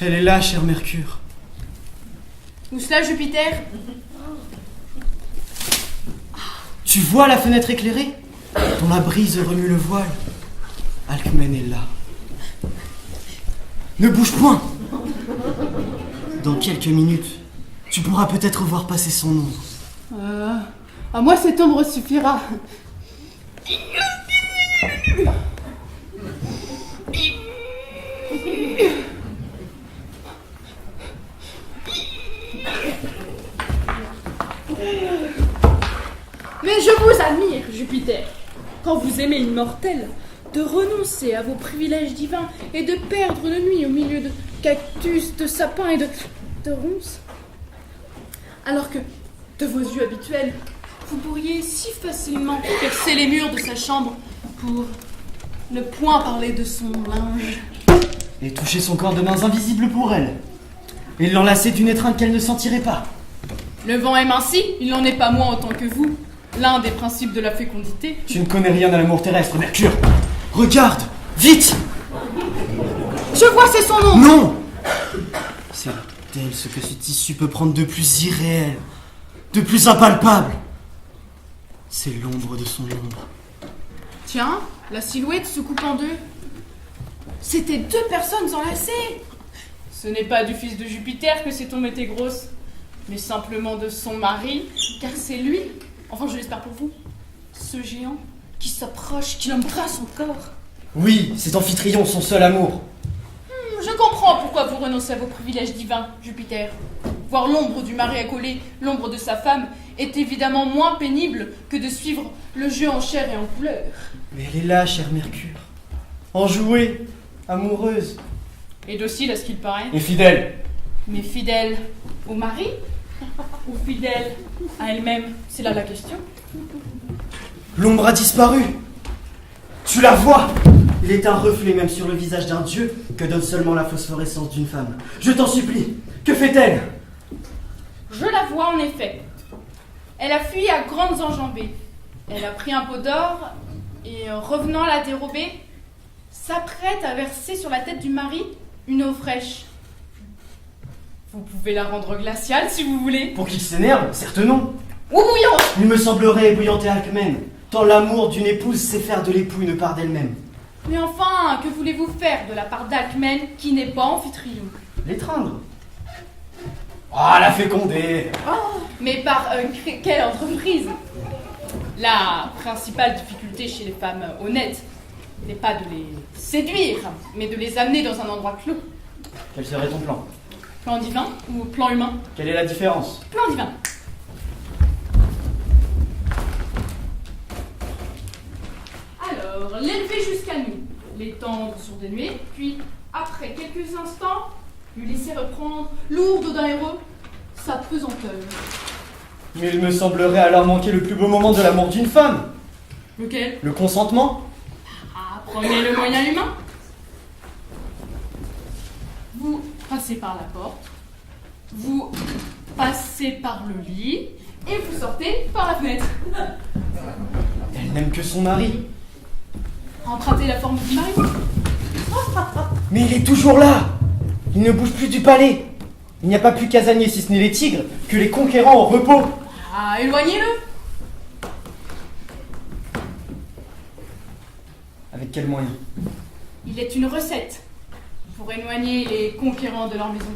Elle est là, cher Mercure. Où cela, Jupiter? Tu vois la fenêtre éclairée, dont la brise remue le voile? Alcmène est là. Ne bouge point. Dans quelques minutes, tu pourras peut-être voir passer son ombre. À moi, cette ombre suffira. Mais je vous admire, Jupiter, quand vous aimez une mortelle, de renoncer à vos privilèges divins et de perdre une nuit au milieu de cactus, de sapins et de ronces. Alors que, de vos yeux habituels, vous pourriez si facilement percer les murs de sa chambre pour ne point parler de son linge. Et toucher son corps de mains invisibles pour elle. Et l'enlacer d'une étreinte qu'elle ne sentirait pas. Le vent aime ainsi, il n'en est pas moins autant que vous. L'un des principes de la fécondité. Tu ne connais rien à l'amour terrestre, Mercure. Regarde, vite. Je vois, c'est son ombre. Non. C'est d'elle ce que ce tissu peut prendre de plus irréel, de plus impalpable. C'est l'ombre de son ombre. Tiens, la silhouette se coupe en deux. C'était deux personnes enlacées. Ce n'est pas du fils de Jupiter que cette ombre était grosse, mais simplement de son mari, car c'est lui, enfin je l'espère pour vous, ce géant qui s'approche, qui embrasse son corps. Oui, c'est Amphitryon, son seul amour. Je comprends pourquoi vous renoncez à vos privilèges divins, Jupiter. Voir l'ombre du mari accolé, l'ombre de sa femme, est évidemment moins pénible que de suivre le jeu en chair et en couleur. Mais elle est là, cher Mercure. Enjouée, amoureuse. Et docile à ce qu'il paraît. Et fidèle. Mais fidèle au mari ou fidèle à elle-même? C'est là la question. L'ombre a disparu. Tu la vois. Il est un reflet même sur le visage d'un dieu que donne seulement la phosphorescence d'une femme. Je t'en supplie, que fait-elle? Je la vois en effet. Elle a fui à grandes enjambées. Elle a pris un pot d'or et, revenant à la dérober, s'apprête à verser sur la tête du mari une eau fraîche. Vous pouvez la rendre glaciale si vous voulez. Pour qu'il s'énerve, certes non. Ou bouillante. Il me semblerait ébouillante et Alcmène, tant l'amour d'une épouse sait faire de l'époux une part d'elle-même. Mais enfin, que voulez-vous faire de la part d'Alcmène qui n'est pas Amphitryon? L'étreindre. Ah, la féconder. Oh, mais par quelle entreprise? La principale difficulté chez les femmes honnêtes n'est pas de les séduire, mais de les amener dans un endroit clos. Quel serait ton plan? Plan divin ou plan humain? Quelle est la différence? Plan divin. Alors, l'élever jusqu'à nous, l'étendre sur des nuées, puis, après quelques instants, lui laisser reprendre, lourde d'un héros, sa pesanteur. Mais il me semblerait alors manquer le plus beau moment de l'amour d'une femme. Lequel? Le consentement. Ah, prenez le moyen humain. Vous passez par la porte, vous passez par le lit, et vous sortez par la fenêtre. Elle n'aime que son mari. Empruntez la forme du mari. Mais il est toujours là. Il ne bouge plus du palais. Il n'y a pas plus casanier, si ce n'est les tigres, que les conquérants au repos. Ah, éloignez-le. Avec quel moyen? Il est une recette pour éloigner les conquérants de leur maison.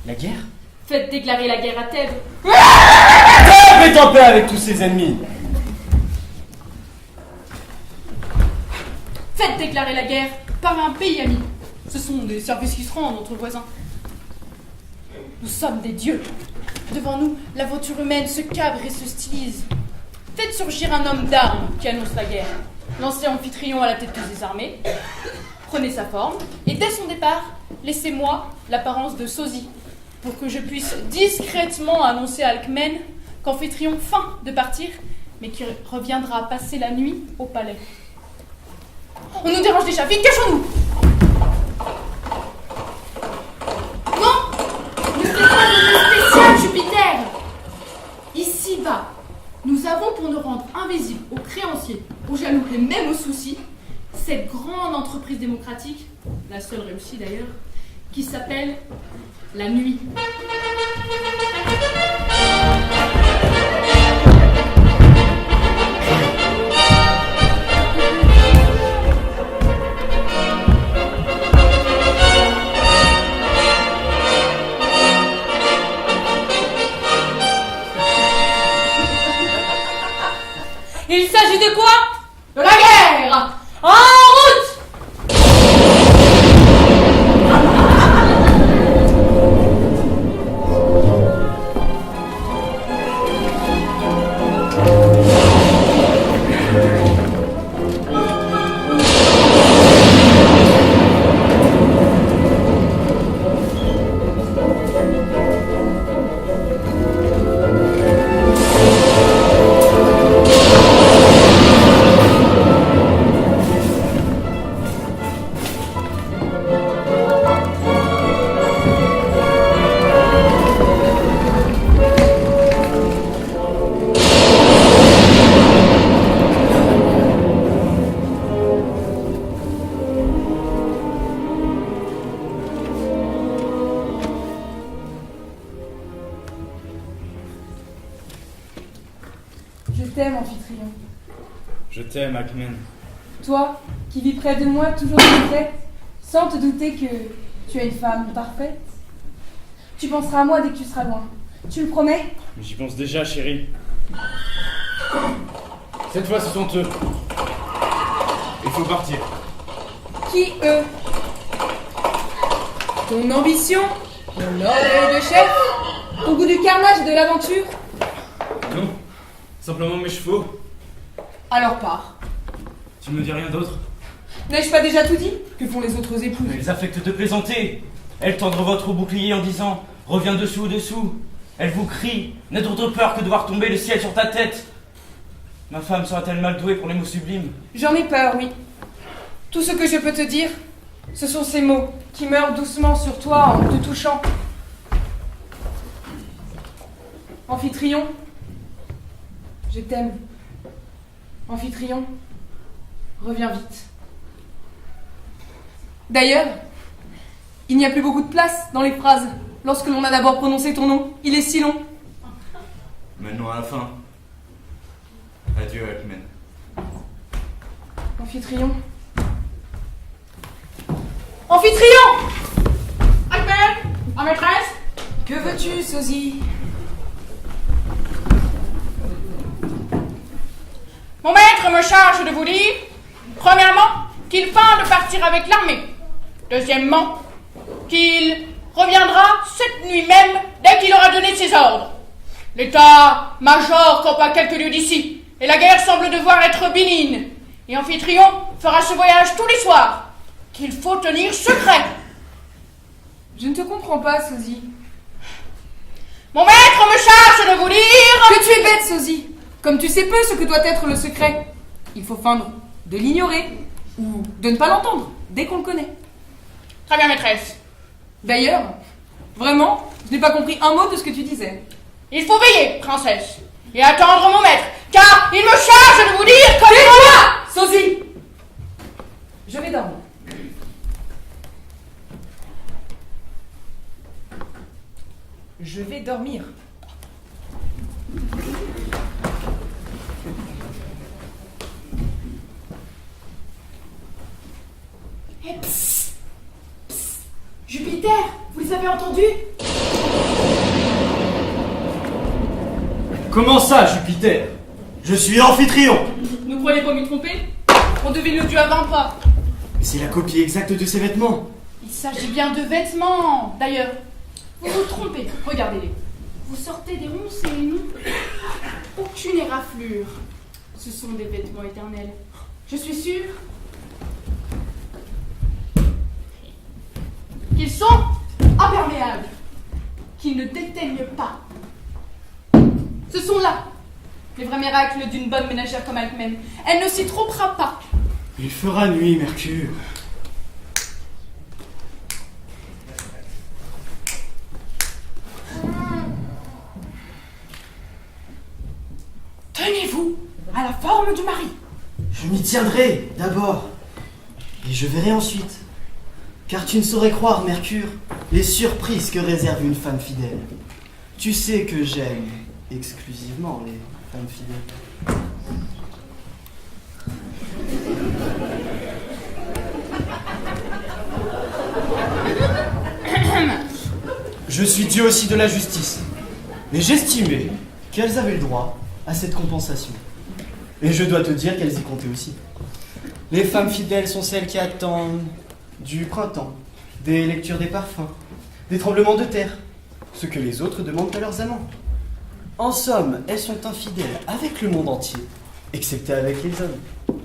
La guerre? Faites déclarer la guerre à Thèbes. Thèbes est en paix avec tous ses ennemis. Faites déclarer la guerre par un pays ami. Ce sont des services qui se rendent entre voisins. Nous sommes des dieux. Devant nous, l'aventure humaine se cabre et se stylise. Faites surgir un homme d'armes qui annonce la guerre. Lancez Amphitryon à la tête des armées. Prenez sa forme. Et dès son départ, laissez-moi l'apparence de sosie, pour que je puisse discrètement annoncer à Alcmène qu'Amphitryon feint de partir, mais qu'il reviendra passer la nuit au palais. On nous dérange déjà, vite, cachons-nous! Non! Ne faites pas de nous spécial, Jupiter! Ici-bas, nous avons pour nous rendre invisibles aux créanciers, aux jaloux et même aux soucis, cette grande entreprise démocratique, la seule réussie d'ailleurs, qui s'appelle la nuit. Il s'agit de quoi? De la guerre! En route! Je t'aime, Amphitryon. Je t'aime, Alcmène. Toi, qui vis près de moi, toujours secrète, sans te douter que tu es une femme parfaite. Tu penseras à moi dès que tu seras loin. Tu le promets? Mais j'y pense déjà, chérie. Cette fois, ce sont eux. Il faut partir. Qui, eux? Ton ambition? Ton ordre de chef? Ton goût du carnage et de l'aventure? Non, simplement mes chevaux. Alors pars. Tu ne me dis rien d'autre? N'ai-je pas déjà tout dit? Que font les autres épouses? Elles affectent de plaisanter. Elles tendent votre bouclier en disant « Reviens dessous, dessous ». Elles vous crient « N'aie d'autre peur que de voir tomber le ciel sur ta tête ». Ma femme sera-t-elle mal douée pour les mots sublimes? J'en ai peur, oui. Tout ce que je peux te dire, ce sont ces mots qui meurent doucement sur toi en te touchant. Amphitryon, je t'aime. Amphitryon, reviens vite. D'ailleurs, il n'y a plus beaucoup de place dans les phrases lorsque l'on a d'abord prononcé ton nom. Il est si long. Maintenant à la fin. Adieu, Alcmène. Amphitryon. Amphitryon! Alcmène, ma maîtresse. Que veux-tu, sosie? Mon maître me charge de vous dire, premièrement, qu'il feint de partir avec l'armée. Deuxièmement, qu'il reviendra cette nuit même dès qu'il aura donné ses ordres. L'état-major campe à quelques lieues d'ici, et la guerre semble devoir être bénigne. Et Amphitryon fera ce voyage tous les soirs, qu'il faut tenir secret. Je ne te comprends pas, sosie. Mon maître me charge de vous dire... Que tu es bête, sosie. Comme tu sais peu ce que doit être le secret, il faut feindre de l'ignorer ou de ne pas l'entendre dès qu'on le connaît. Très bien, maîtresse. D'ailleurs, vraiment, je n'ai pas compris un mot de ce que tu disais. Il faut veiller, princesse, et attendre mon maître, car il me charge de vous dire que... Tais-toi, sosie. Je vais dormir. Je vais dormir. Eh, psst, psst. Jupiter, vous les avez entendus? Comment ça, Jupiter? Je suis Amphitryon. Ne croyez pas m'y tromper? On devine le dieu à 20 pas. Mais c'est la copie exacte de ses vêtements. Il s'agit bien de vêtements. D'ailleurs, vous vous trompez. Regardez-les. Vous sortez des ronces et non, aucune éraflure. Ce sont des vêtements éternels. Je suis sûre qu'ils sont imperméables, qu'ils ne déteignent pas. Ce sont là les vrais miracles d'une bonne ménagère comme Alcmène. Elle ne s'y trompera pas. Il fera nuit, Mercure. Tenez-vous à la forme du mari. Je m'y tiendrai, d'abord. Et je verrai ensuite. car tu ne saurais croire, Mercure, les surprises que réserve une femme fidèle. Tu sais que j'aime exclusivement les femmes fidèles. Je suis Dieu aussi de la justice, mais j'estimais qu'elles avaient le droit à cette compensation. Et je dois te dire qu'elles y comptaient aussi. Les femmes fidèles sont celles qui attendent du printemps, des lectures des parfums, des tremblements de terre, ce que les autres demandent à leurs amants. En somme, elles sont infidèles avec le monde entier, excepté avec les hommes.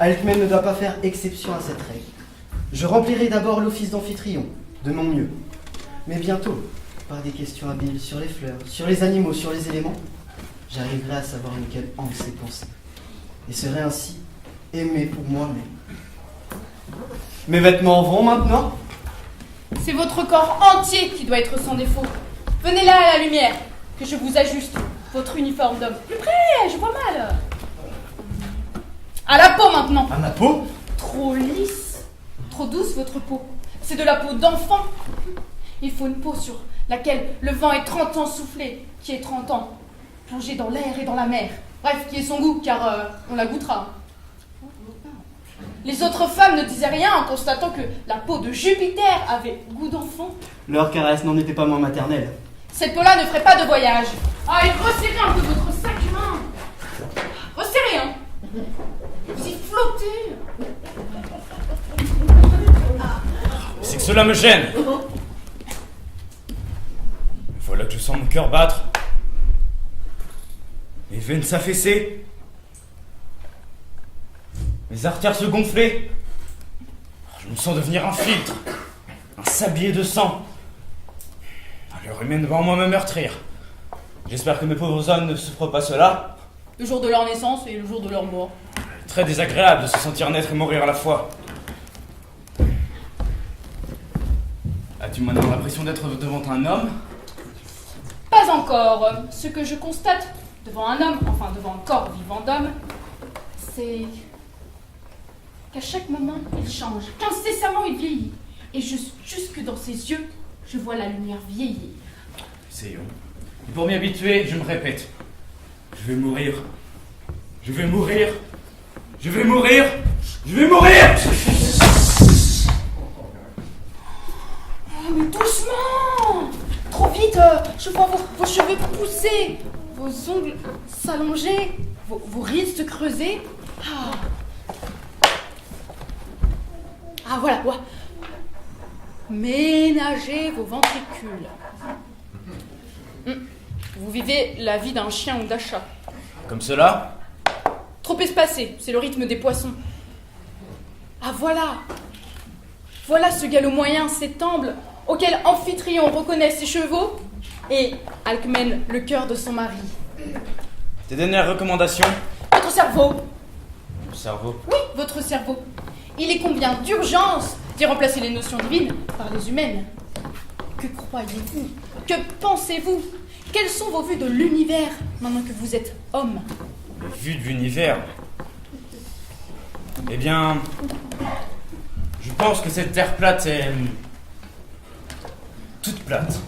Alcmène ne doit pas faire exception à cette règle. Je remplirai d'abord l'office d'amphitryon, de mon mieux. Mais bientôt, par des questions habiles sur les fleurs, sur les animaux, sur les éléments, j'arriverai à savoir lequel angle ses pensées, et serai ainsi aimé pour moi-même. Mes vêtements vont maintenant? C'est votre corps entier qui doit être sans défaut. Venez là à la lumière, que je vous ajuste votre uniforme d'homme. Plus près, je vois mal. À la peau maintenant. À ma peau? Trop lisse, trop douce votre peau. C'est de la peau d'enfant. Il faut une peau sur laquelle le vent est 30 ans soufflé, qui est 30 ans plongé dans l'air et dans la mer. Bref, qui est son goût, car on la goûtera. Les autres femmes ne disaient rien en constatant que la peau de Jupiter avait goût d'enfant. Leur caresse n'en était pas moins maternelle. Cette peau-là ne ferait pas de voyage. Ah, et resserrez un peu votre sac humain. Resserrez, hein. Vous y flottez. C'est que cela me gêne. Voilà que je sens mon cœur battre. Mes veines s'affaisser. Mes artères se gonfler. Je me sens devenir un filtre. Un sablier de sang. L'heure humaine devant moi me meurtrir. J'espère que mes pauvres hommes ne souffrent pas cela. Le jour de leur naissance et le jour de leur mort. Très désagréable de se sentir naître et mourir à la fois. As-tu maintenant l'impression d'être devant un homme? Pas encore. Ce que je constate devant un homme, enfin devant un corps vivant d'homme, c'est qu'à chaque moment, il change, qu'incessamment il vieillit. Et jusque dans ses yeux, je vois la lumière vieillir. Essayons. Et pour m'y habituer, je me répète. Je vais mourir. Je vais mourir. Je vais mourir. Je vais mourir. Oh, mais doucement! Trop vite, je vois vos cheveux pousser, vos ongles s'allonger, vos rides se creuser. Ah voilà, voilà. Ménagez vos ventricules. Vous vivez la vie d'un chien ou d'un chat. Comme cela? Trop espacé, c'est le rythme des poissons. Ah voilà. Voilà ce galop moyen, cet amble auquel Amphitryon reconnaît ses chevaux et Alcmène le cœur de son mari. Tes dernières recommandations? Votre cerveau. Mon cerveau. Oui, votre cerveau. Il est convient d'urgence d'y remplacer les notions divines par les humaines. Que croyez-vous? Que pensez-vous? Quelles sont vos vues de l'univers maintenant que vous êtes homme? Les vues de l'univers? Eh bien, je pense que cette terre plate est toute plate.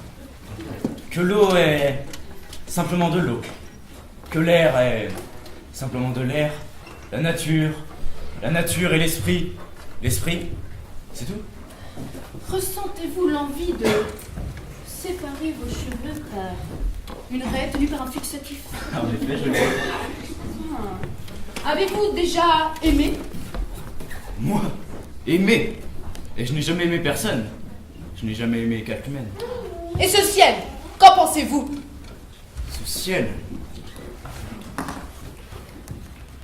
Que l'eau est simplement de l'eau. Que l'air est simplement de l'air. La nature et l'esprit. L'esprit, c'est tout. Ressentez-vous l'envie de séparer vos cheveux par une raie tenue par un fixatif? En effet, je l'ai. Avez-vous déjà aimé? Moi, aimer. Et je n'ai jamais aimé personne. Je n'ai jamais aimé qu'Alcmène. Et ce ciel, qu'en pensez-vous? Ce ciel.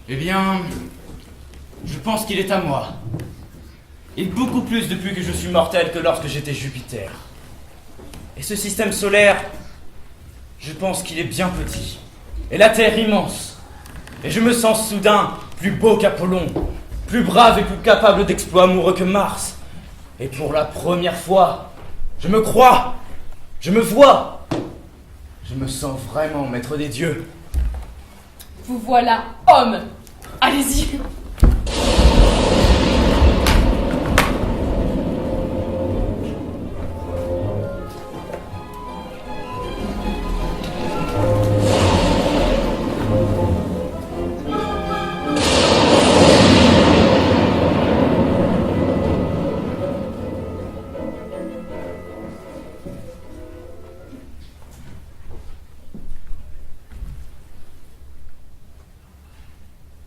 Eh bien, je pense qu'il est à moi. Et beaucoup plus depuis que je suis mortel que lorsque j'étais Jupiter. Et ce système solaire, je pense qu'il est bien petit. Et la Terre immense. Et je me sens soudain plus beau qu'Apollon, plus brave et plus capable d'exploits amoureux que Mars. Et pour la première fois, je me crois, je me vois, je me sens vraiment maître des dieux. Vous voilà homme. Allez-y.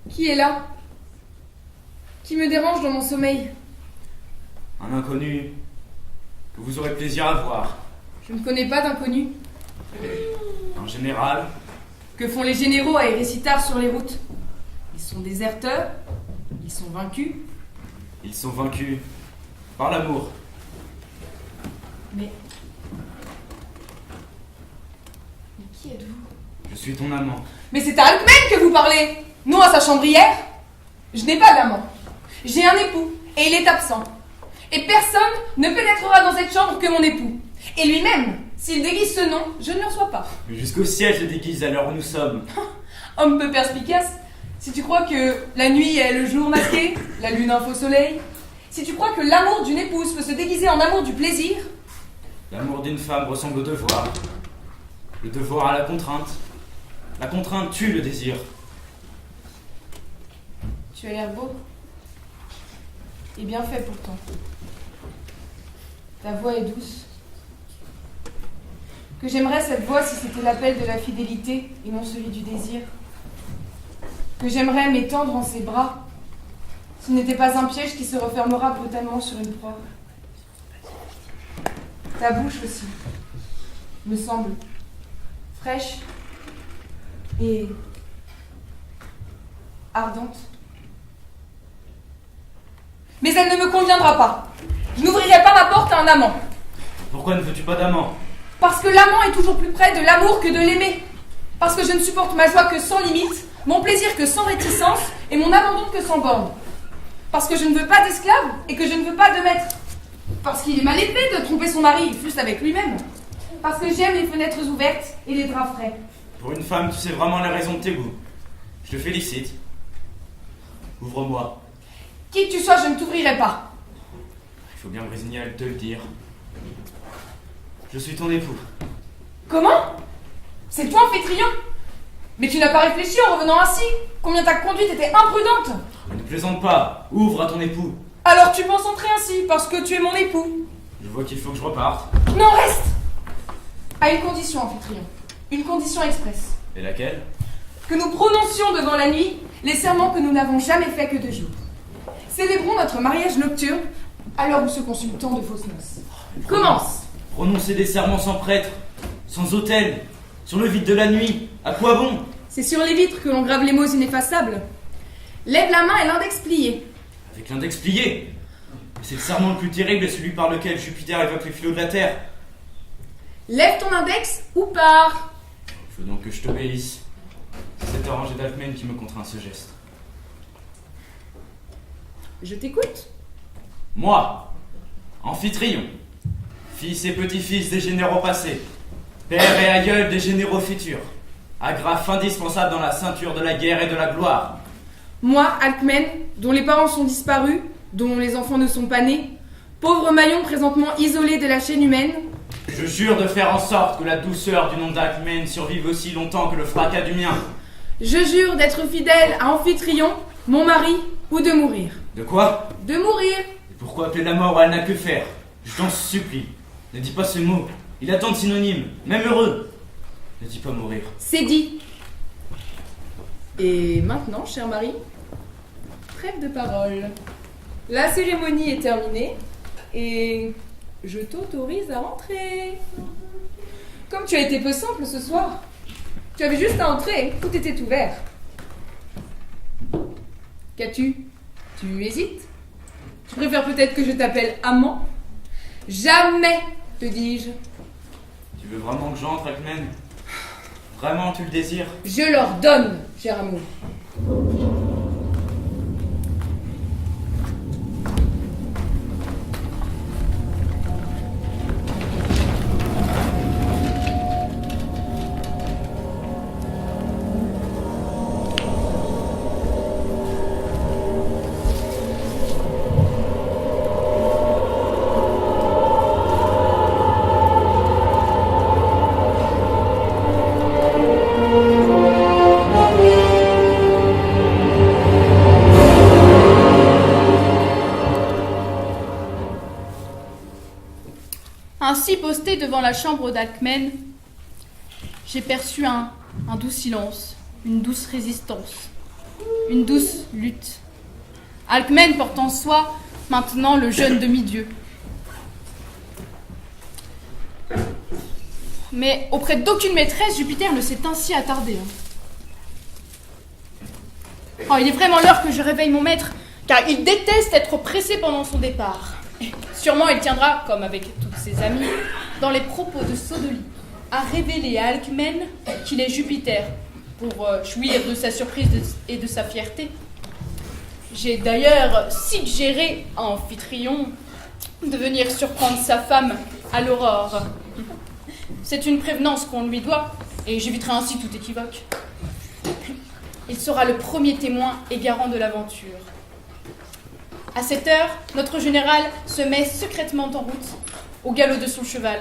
Qui est là? Qui me dérange dans mon sommeil? Un inconnu que vous aurez plaisir à voir. Je ne connais pas d'inconnu. Un général. Que font les généraux à Erécitar sur les routes? Ils sont déserteurs? Ils sont vaincus? Ils sont vaincus par l'amour. Mais qui êtes-vous? Je suis ton amant. Mais c'est à Alcmène que vous parlez, non à sa chambrière. Je n'ai pas d'amant. J'ai un époux, et il est absent. Et personne ne pénétrera dans cette chambre que mon époux. Et lui-même, s'il déguise ce nom, je ne le reçois pas. Jusqu'au ciel je déguise à l'heure où nous sommes. Homme peu perspicace, si tu crois que la nuit est le jour masqué, la lune un faux soleil, si tu crois que l'amour d'une épouse peut se déguiser en amour du plaisir, L'amour d'une femme ressemble au devoir. Le devoir à la contrainte. La contrainte tue le désir. tu as l'air beau. Et bien fait pourtant. Ta voix est douce. Que j'aimerais cette voix si c'était l'appel de la fidélité et non celui du désir. Que j'aimerais m'étendre en ses bras. Ce n'était pas un piège qui se refermera brutalement sur une proie. Ta bouche aussi, me semble, fraîche et ardente. Mais elle ne me conviendra pas. Je n'ouvrirai pas ma porte à un amant. Pourquoi ne veux-tu pas d'amant? Parce que l'amant est toujours plus près de l'amour que de l'aimer. Parce que je ne supporte ma joie que sans limite, mon plaisir que sans réticence et mon abandon que sans borne. Parce que je ne veux pas d'esclave et que je ne veux pas de maître. Parce qu'il est mal élevé de tromper son mari, fût-ce avec lui-même. Parce que j'aime les fenêtres ouvertes et les draps frais. Pour une femme, tu sais vraiment les raisons de tes goûts. Je te félicite. Ouvre-moi. Qui que tu sois, je ne t'ouvrirai pas. Il faut bien me résigner à te le dire. Je suis ton époux. Comment? C'est toi, Amphitryon? Mais tu n'as pas réfléchi en revenant ainsi. Combien ta conduite était imprudente. Ne plaisante pas. Ouvre à ton époux. Alors tu penses entrer ainsi, parce que tu es mon époux. Je vois qu'il faut que je reparte. Non, reste. À une condition, Amphitryon. Une condition expresse. Et laquelle? Que nous prononcions devant la nuit les serments que nous n'avons jamais faits que de jour. Célébrons notre mariage nocturne à l'heure où se consument tant de fausses noces. Commence. Prononcer des serments sans prêtre, sans autel, sur le vide de la nuit. À quoi bon? C'est sur les vitres que l'on grave les mots ineffaçables. Lève la main et l'index plié. Avec l'index plié. Mais c'est le serment le plus terrible et celui par lequel Jupiter évoque les flots de la terre. Lève ton index ou pars. Il faut donc que je t'obéisse. C'est cet orange d'Alcmène qui me contraint à ce geste. Je t'écoute. Moi, Amphitryon, fils et petit-fils des généraux passés, père et aïeul des généraux futurs, agrafe indispensable dans la ceinture de la guerre et de la gloire. Moi, Alcmène, dont les parents sont disparus, dont les enfants ne sont pas nés, pauvre maillon présentement isolé de la chaîne humaine, Je jure de faire en sorte que la douceur du nom d'Alcmène survive aussi longtemps que le fracas du mien. je jure d'être fidèle à Amphitryon, mon mari, ou de mourir. De quoi? De mourir. Et pourquoi appeler la mort où elle n'a que faire? Je t'en supplie, ne dis pas ce mot. Il a tant de synonymes, même heureux. Ne dis pas mourir. C'est dit. Et maintenant, cher mari, trêve de parole. La cérémonie est terminée et je t'autorise à entrer. Comme tu as été peu simple ce soir, tu avais juste à entrer, tout était ouvert. Qu'as-tu? Tu hésites? Tu préfères peut-être que je t'appelle amant? Jamais, te dis-je. Tu veux vraiment que j'entre, Alcmène? Vraiment, tu le désires? Je leur donne, cher amour. Ainsi posté devant la chambre d'Alcmène, j'ai perçu un doux silence, une douce résistance. Une douce lutte. Alcmène porte en soi maintenant le jeune demi-dieu. Mais auprès d'aucune maîtresse, Jupiter ne s'est ainsi attardé. Oh, il est vraiment l'heure que je réveille mon maître, car il déteste être pressé pendant son départ. Sûrement il tiendra, comme avec tous ses amis, dans les propos de Sodolie, à révéler à Alcmène qu'il est Jupiter, pour jouir de sa surprise et de sa fierté. J'ai d'ailleurs suggéré à Amphitryon de venir surprendre sa femme à l'aurore. C'est une prévenance qu'on lui doit, et j'éviterai ainsi tout équivoque. Il sera le premier témoin et garant de l'aventure. À cette heure, notre général se met secrètement en route, au galop de son cheval.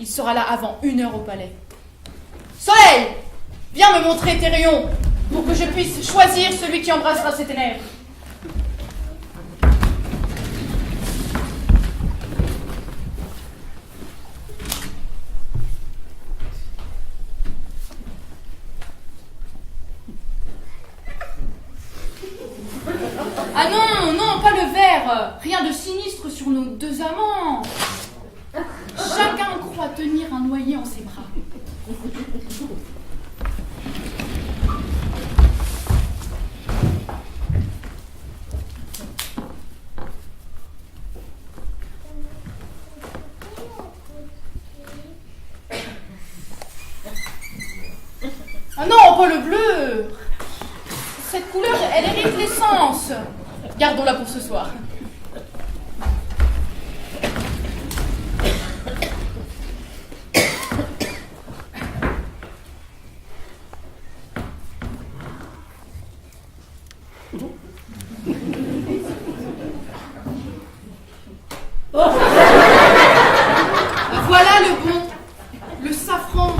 Il sera là avant 1 heure au palais. Soleil, viens me montrer tes rayons, pour que je puisse choisir celui qui embrassera ces ténèbres. Ah non, non, pas le verre. Rien de sinistre sur nos 2 amants. Chacun croit tenir un noyer en ses bras. Ah non, pas le bleu. Cette couleur, elle hérite l'essence. Gardons-la pour ce soir. Voilà le bon, le safran.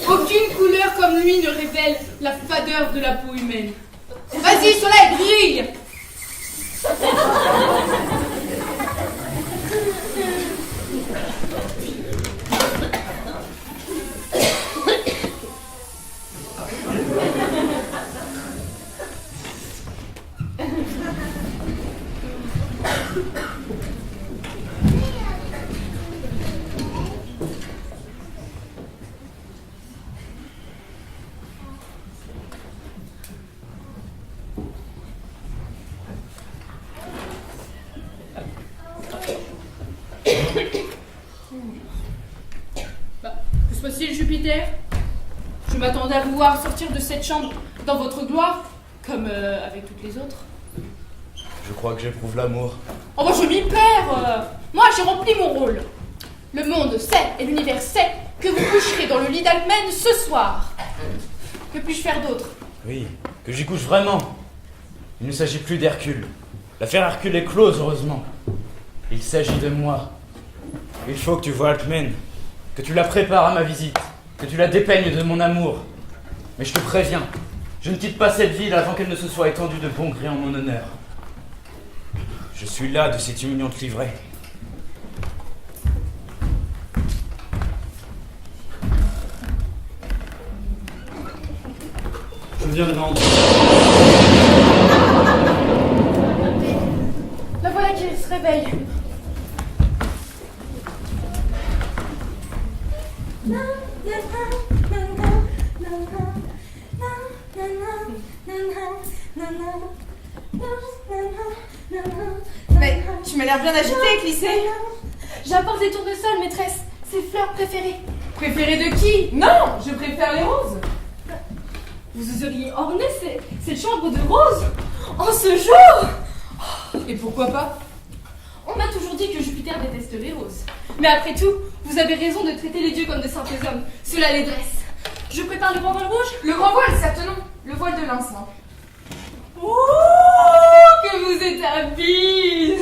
Aucune couleur comme lui ne révèle la fadeur de la peau humaine. Vas-y, soleil, brille! Que se passe-t-il, Jupiter? Je m'attendais à vous voir sortir de cette chambre dans votre gloire, comme avec toutes les autres. Je crois que j'éprouve l'amour. Oh, moi je m'y perds. Moi j'ai rempli mon rôle. Le monde sait et l'univers sait que vous coucherez dans le lit d'Alcmène ce soir. Que puis-je faire d'autre? Oui, que j'y couche vraiment. Il ne s'agit plus d'Hercule. L'affaire Hercule est close, heureusement. Il s'agit de moi. Il faut que tu vois Alcmène, que tu la prépares à ma visite, que tu la dépeignes de mon amour. Mais je te préviens, je ne quitte pas cette ville avant qu'elle ne se soit étendue de bon gré en mon honneur. Je suis là de cette union de livrée. Je viens de rentrer. La voilà qui se réveille. Mais tu m'as l'air bien agitée, Éclissée. J'apporte des tournesols, maîtresse. Ses fleurs préférées. Préférée de qui? Non, je préfère les roses. Vous oseriez orner cette chambre de roses en ce jour? Et pourquoi pas? On m'a toujours dit que Jupiter déteste les roses. Mais après tout, vous avez raison de traiter les dieux comme de simples hommes. Cela les dresse. Je prépare le grand voile rouge? Le grand voile, certes non. Le voile de l'encens. Oh, que vous êtes habile!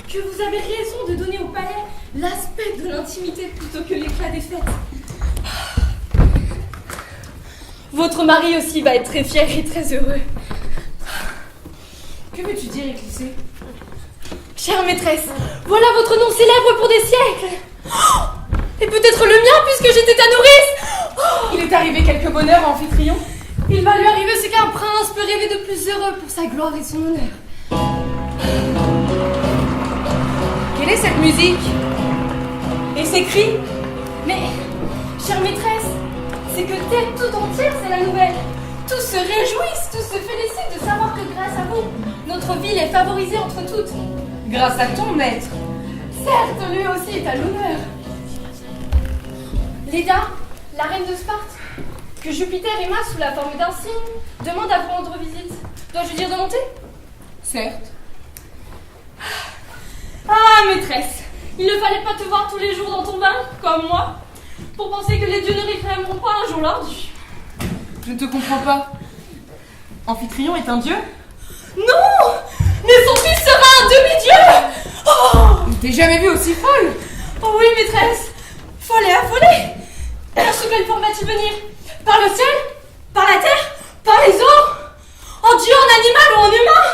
Que vous avez raison de donner au palais l'aspect de l'intimité plutôt que l'éclat des fêtes. Votre mari aussi va être très fier et très heureux. Que veux-tu dire, Éclissée? Chère maîtresse, voilà votre nom célèbre pour des siècles. Oh, et peut-être le mien puisque j'étais ta nourrice. Oh, Il est arrivé quelque bonheur à Amphitryon. il va lui arriver ce qu'un prince peut rêver de plus heureux pour sa gloire et son honneur. Quelle est cette musique? Et ces cris? Mais, chère maîtresse, c'est que terre tout entière, c'est la nouvelle. Tous se réjouissent, tous se félicitent de savoir que grâce à vous, notre ville est favorisée entre toutes. Grâce à ton maître. Certes, lui aussi est à l'honneur. Léda, la reine de Sparte, que Jupiter aima sous la forme d'un cygne, demande à vous rendre visite. Dois-je dire de monter? Certes. Ah, maîtresse, il ne fallait pas te voir tous les jours dans ton bain, comme moi, pour penser que les dieux ne réclameront pas un jour leur dû. Je ne te comprends pas. Amphitryon est un dieu? Non! Mais son fils sera un demi-dieu! Oh! Je t'ai jamais vue aussi folle. Oh oui, maîtresse! Folle et affolée! Par sous quelle forme va-t-il venir? Par le ciel? Par la terre? Par les eaux? En dieu, en animal ou en humain?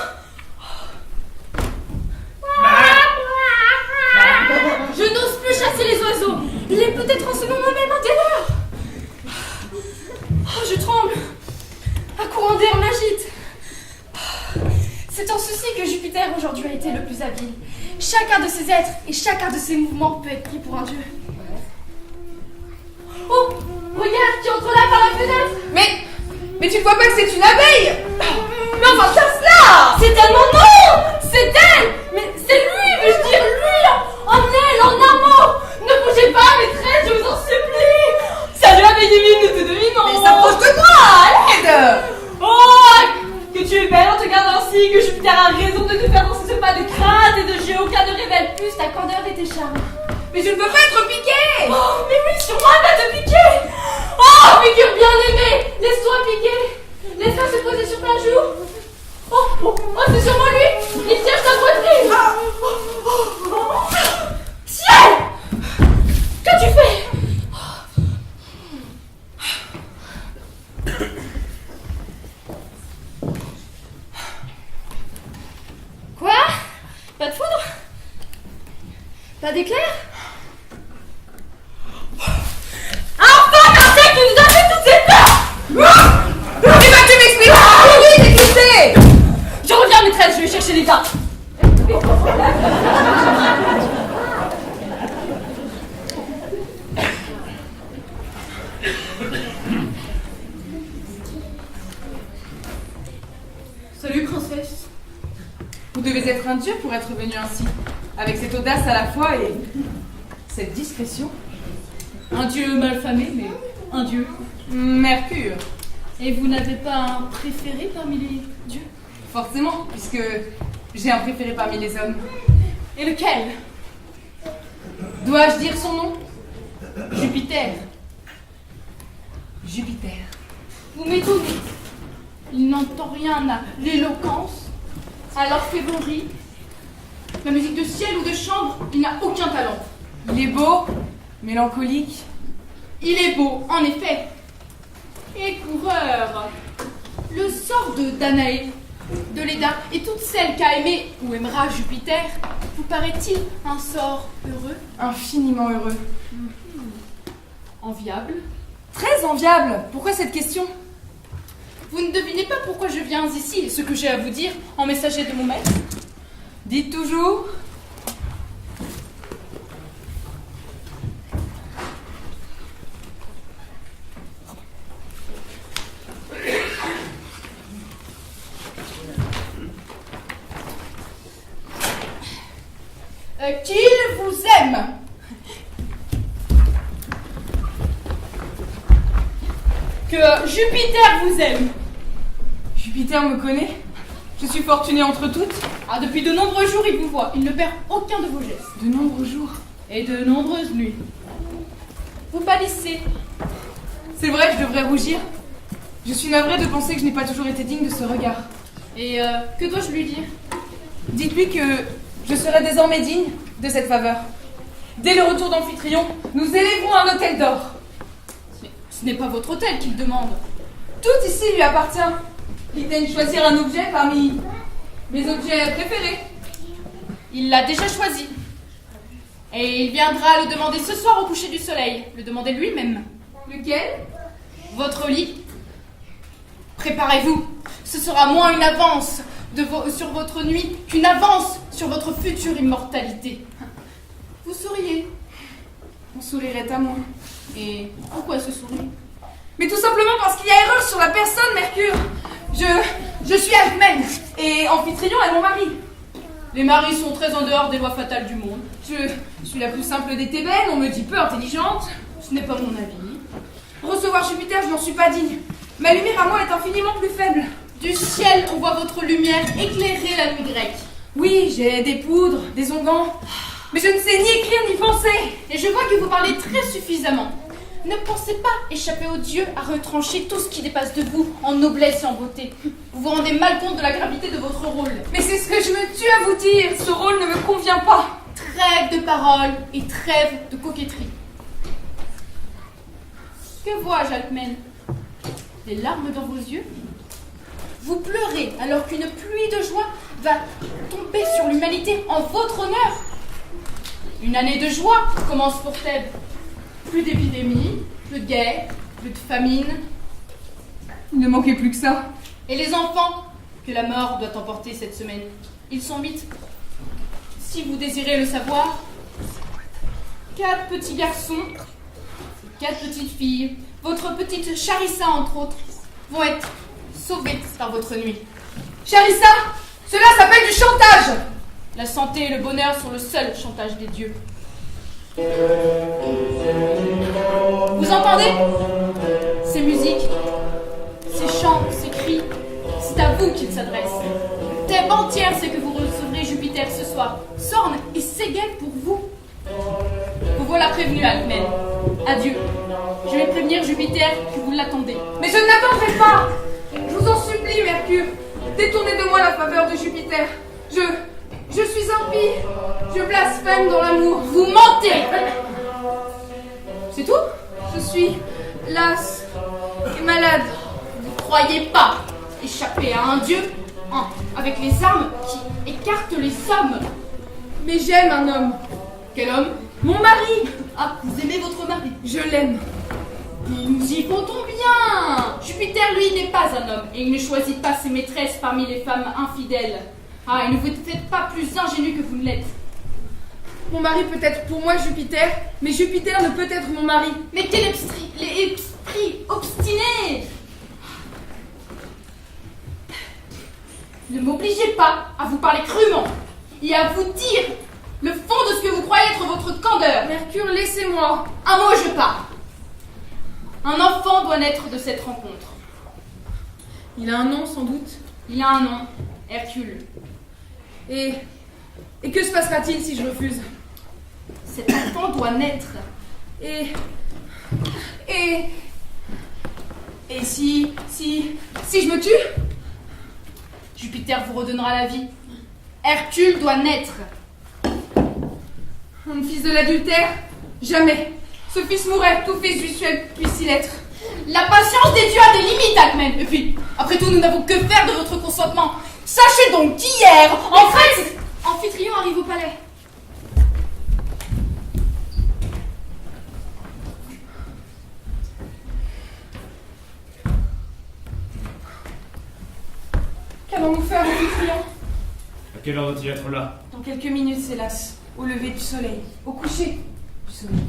Je n'ose plus chasser les oiseaux. Il est peut-être en ce moment même un des leurs. Oh, je tremble. Un courant d'air m'agite. C'est en ceci que Jupiter aujourd'hui a été le plus habile. Chacun de ses êtres et chacun de ses mouvements peut être pris pour un dieu. Oh, regarde qui entre là par la fenêtre. Mais tu ne vois pas que c'est une abeille? Mais enfin, chasse-la! C'est tellement non. C'est elle. Mais c'est lui, veux-je dire lui. En elle, en amont. Ne bougez pas, maîtresse, je vous en supplie. Salut abeille divine, nous te devinons. Mais s'approche de moi, à l'aide! Oh, que tu es belle en te gardant ainsi, que Jupiter a raison de te faire danser ce pas de crainte et de jeu. Aucun ne révèle plus ta candeur et tes charmes. Mais je ne peux pas être piquée! Oh, mais oui, sur moi, elle va te piquer. Oh, figure bien aimée, laisse-toi piquer. Laisse-la se poser sur ta joue. Oh, c'est sûrement lui. Il tire sa poitrine. Ciel! Qu'as-tu fait? Quoi? Pas de foudre? Pas d'éclair? Enfin, Marseille qui nous a fait toutes ces peurs! Mais tu m'expliques! Oui, j'ai glissé! Je reviens, maîtresse, je vais chercher les gars. Salut, princesse. Vous devez être un dieu pour être venu ainsi, avec cette audace à la fois et cette discrétion. Un dieu malfamé, mais un dieu. Mercure, Et vous n'avez pas un préféré parmi les dieux? forcément, puisque j'ai un préféré parmi les hommes. Et lequel? Dois-je dire son nom? Jupiter. Jupiter. Vous m'étonnez. Il n'entend rien à l'éloquence, à l'orfèvrerie, la musique de ciel ou de chambre, il n'a aucun talent. Il est beau, mélancolique. Il est beau, en effet. Et coureur. Le sort de Danaé, de Léda et toutes celles qu'a aimé ou aimera Jupiter, vous paraît-il un sort heureux, Infiniment heureux. enviable? Très enviable. Pourquoi cette question? Vous ne devinez pas pourquoi je viens ici et ce que j'ai à vous dire en messager de mon maître? Dites toujours. Qu'il vous aime. Que Jupiter vous aime. Jupiter me connaît. Je suis fortunée entre toutes. Ah, depuis de nombreux jours, il vous voit. Il ne perd aucun de vos gestes. De nombreux jours. Et de nombreuses nuits. Vous pâlissez. C'est vrai que je devrais rougir. Je suis navrée de penser que je n'ai pas toujours été digne de ce regard. Et que dois-je lui dire? Dites-lui que je serai désormais digne de cette faveur. Dès le retour d'Amphitryon, nous élèverons un hôtel d'or. Ce n'est pas votre hôtel qu'il demande. Tout ici lui appartient. Il daigne choisir un objet parmi mes objets préférés. Il l'a déjà choisi. Et il viendra le demander ce soir au coucher du soleil. Le demander lui-même. Lequel? Votre lit. Préparez-vous. Ce sera moins une avance sur votre nuit qu'une avance sur votre future immortalité. Vous souriez. On sourirait à moi. Et pourquoi ce sourire? Mais tout simplement parce qu'il y a erreur sur la personne, Mercure. Je suis Alcmène, et Amphitryon est mon mari. Les maris sont très en dehors des lois fatales du monde. Je suis la plus simple des Thébaines, on me dit peu intelligente. Ce n'est pas mon avis. Recevoir Jupiter, je n'en suis pas digne. Ma lumière à moi est infiniment plus faible. Du ciel, on voit votre lumière éclairer la nuit grecque. Oui, j'ai des poudres, des onguents, mais je ne sais ni écrire ni penser. Et je vois que vous parlez très suffisamment. Ne pensez pas échapper aux dieux à retrancher tout ce qui dépasse de vous en noblesse et en beauté. Vous vous rendez mal compte de la gravité de votre rôle. Mais c'est ce que je me tue à vous dire, ce rôle ne me convient pas. Trêve de paroles et trêve de coquetterie. Que vois-je, Alcmène? Des larmes dans vos yeux? Vous pleurez alors qu'une pluie de joie va tomber sur l'humanité en votre honneur. Une année de joie commence pour Thèbes. Plus d'épidémies, plus de guerre, plus de famine. Il ne manquait plus que ça. Et les enfants que la mort doit emporter cette semaine, ils sont mythes. Si vous désirez le savoir, 4 petits garçons et 4 petites filles, votre petite Charissa entre autres, vont être sauvés par votre nuit. Charissa, cela s'appelle du chantage. La santé et le bonheur sont le seul chantage des dieux. Vous entendez? Ces musiques, ces chants, ces cris, c'est à vous qu'ils s'adressent. Thèbes entière sait que vous recevrez Jupiter ce soir. Sorne et Ségène pour vous. Vous voilà prévenu, Alcmène. Adieu. Je vais prévenir Jupiter que vous l'attendez. Mais je ne l'attendrai pas. Je vous en supplie, Mercure. Détournez de moi la faveur de Jupiter. Je suis impie. Je blasphème dans l'amour. Vous mentez. C'est tout? Je suis lasse et malade. Vous ne croyez pas échapper à un dieu avec les armes qui écartent les hommes? Mais j'aime un homme. Quel homme? Mon mari. Ah, vous aimez votre mari? Je l'aime. Mais nous y comptons bien. Jupiter, lui, n'est pas un homme, et il ne choisit pas ses maîtresses parmi les femmes infidèles. Ah, et ne vous faites pas plus ingénu que vous ne l'êtes. Mon mari peut être pour moi Jupiter, mais Jupiter ne peut être mon mari. Mais quel esprit obstiné! Ne m'obligez pas à vous parler crûment et à vous dire le fond de ce que vous croyez être votre candeur. Mercure, laissez-moi. Un mot, je pars. Un enfant doit naître de cette rencontre. Il a un nom, sans doute. Il a un nom, Hercule. Et que se passera-t-il si je refuse? Cet enfant doit naître. Et si je me tue? Jupiter vous redonnera la vie. Hercule doit naître. Un fils de l'adultère? Jamais. Ce fils mourrait, tout fils du ciel puisse-t l'être. La patience des dieux a des limites, Alcmène. Et puis, après tout, nous n'avons que faire de votre consentement. Sachez donc qu'hier, en fait, Amphitryon arrive au palais. Qu'allons-nous faire, Amphitryon? À quelle heure doit-il être là? Dans quelques minutes, Célas. Au lever du soleil. Au coucher du soleil.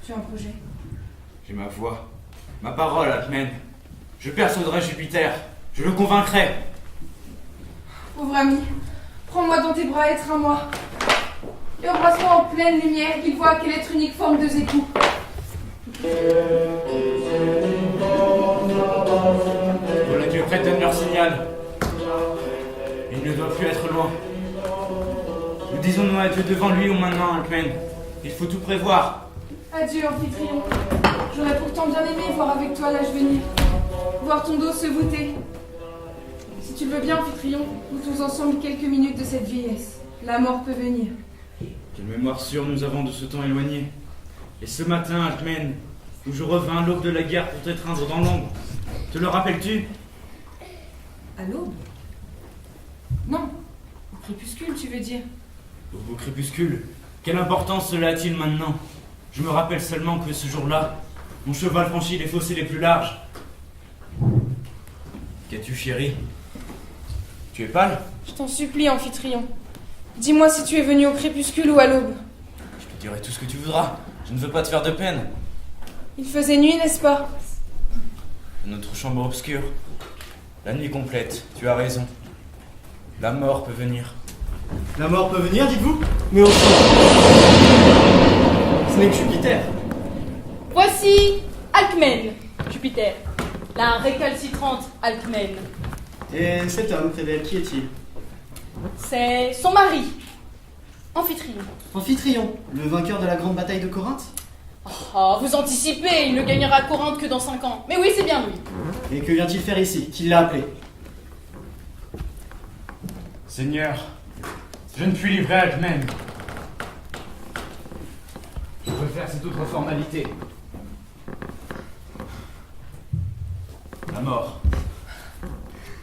Tu as un projet? J'ai ma voix, ma parole, Alcmène. Je persuaderai Jupiter. Je le convaincrai. Pauvre ami, prends-moi dans tes bras, étreins-moi. Et embrasse-moi en pleine lumière, qu'il voit quelle être unique forme de époux. Voilà que le prêtre donne leur signal. Il ne doit plus être loin. Nous disons-nous adieu devant lui ou maintenant, Alcmène. Il faut tout prévoir. Adieu, Amphitryon. J'aurais pourtant bien aimé voir avec toi l'âge venir. Voir ton dos se voûter. Si tu le veux bien, Amphitryon, goûtons ensemble quelques minutes de cette vieillesse. La mort peut venir. Quelle mémoire sûre nous avons de ce temps éloigné. Et ce matin, Alcmène, où je revins à l'aube de la guerre pour t'étreindre dans l'ombre, te le rappelles-tu? À l'aube? Non, Crépuscule, tu veux dire? Au beau crépuscule, quelle importance cela a-t-il maintenant? Je me rappelle seulement que ce jour-là, mon cheval franchit les fossés les plus larges. Qu'as-tu, chérie? Tu es pâle? Je t'en supplie, Amphitryon. Dis-moi si tu es venu au crépuscule ou à l'aube. Je te dirai tout ce que tu voudras. Je ne veux pas te faire de peine. Il faisait nuit, n'est-ce pas? Notre chambre obscure. La nuit complète, tu as raison. La mort peut venir. La mort peut venir, dites-vous? Mais au fond, ce n'est que Jupiter. Voici Alcmène, Jupiter. La récalcitrante Alcmène. Et cet homme près d'elle, qui est-il? C'est son mari, Amphitryon. Amphitryon, le vainqueur de la grande bataille de Corinthe? Oh, vous anticipez, il ne gagnera Corinthe que dans 5 ans. Mais oui, c'est bien lui. Et que vient-il faire ici? Qui l'a appelé? Seigneur, je ne puis livrer Alcmène. Je veux faire cette autre formalité. La mort.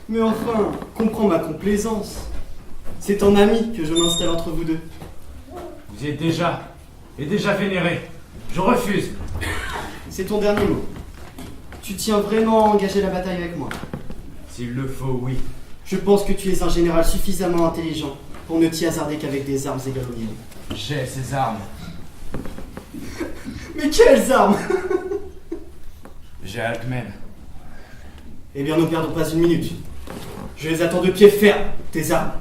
Mais enfin, comprends ma complaisance. C'est en ami que je m'installe entre vous deux. Vous y êtes déjà vénéré. Je refuse. C'est ton dernier mot. Tu tiens vraiment à engager la bataille avec moi? S'il le faut, oui. Je pense que tu es un général suffisamment intelligent pour ne t'y hasarder qu'avec des armes égales aux miennes. J'ai ces armes. Mais quelles armes? J'ai Alcmène. Eh bien, ne perdons pas une minute. Je les attends de pied ferme, tes armes.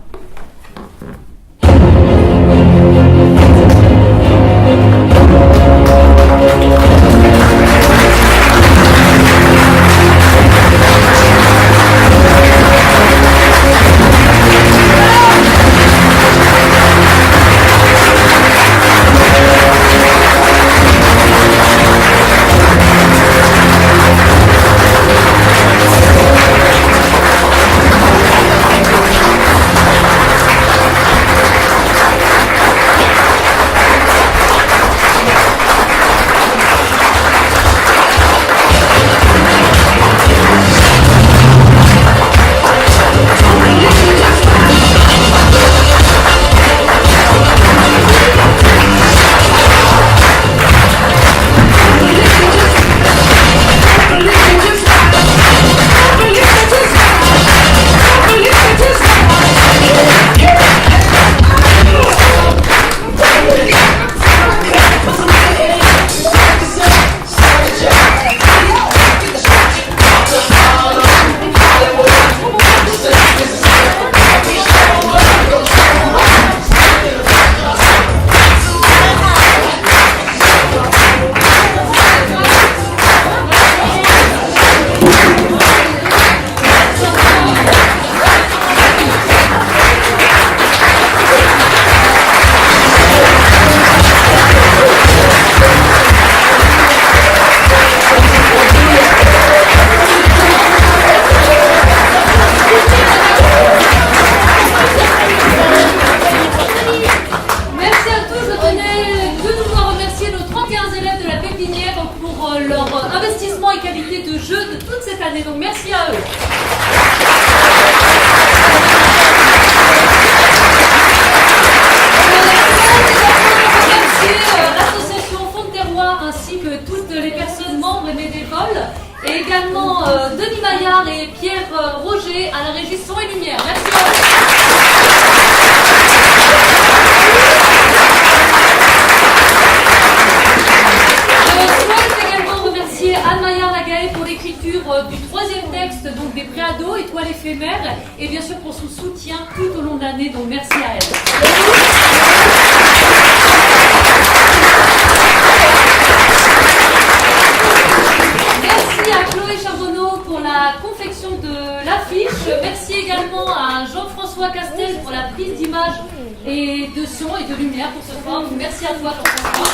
Et bien sûr pour son soutien tout au long de l'année, donc merci à elle. Merci à Chloé Charbonneau pour la confection de l'affiche. Merci également à Jean-François Castel pour la prise d'image et de son et de lumière pour ce soir. Donc merci à toi Jean-François.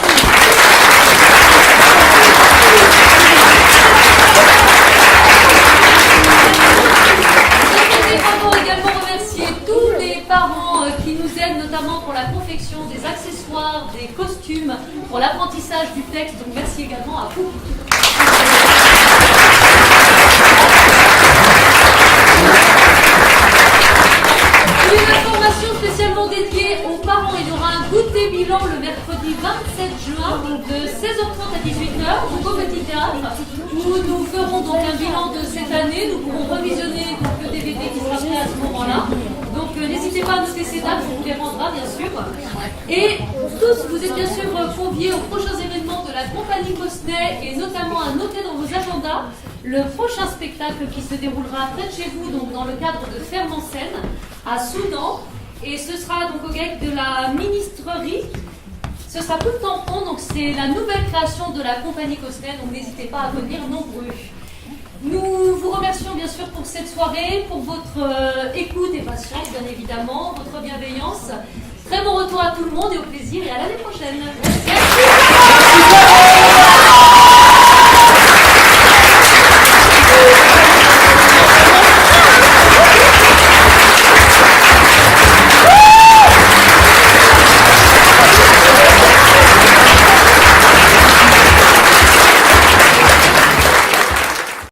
Également remercier tous les parents qui nous aident notamment pour la confection des accessoires, des costumes, pour l'apprentissage du texte, donc merci également à vous. Une information spéciale premier bilan le mercredi 27 juin de 16h30 à 18h donc au Petit Théâtre, où nous ferons donc un bilan de cette année. Nous pourrons revisionner donc, le DVD qui sera prêt à ce moment-là. Donc n'hésitez pas à noter ces dates, on vous les rendra bien sûr. Et tous, vous êtes bien sûr conviés aux prochains événements de la compagnie Cosnay, et notamment à noter dans vos agendas le prochain spectacle qui se déroulera près de chez vous, donc dans le cadre de Ferme en Scène, à Soudan. Et ce sera donc au GEC de la ministrerie. Ce sera Coup de Tampon, donc c'est la nouvelle création de la compagnie Cosnay, donc n'hésitez pas à venir nombreux. Nous vous remercions bien sûr pour cette soirée, pour votre écoute et patience, bien évidemment, votre bienveillance. Très bon retour à tout le monde et au plaisir et à l'année prochaine. Merci.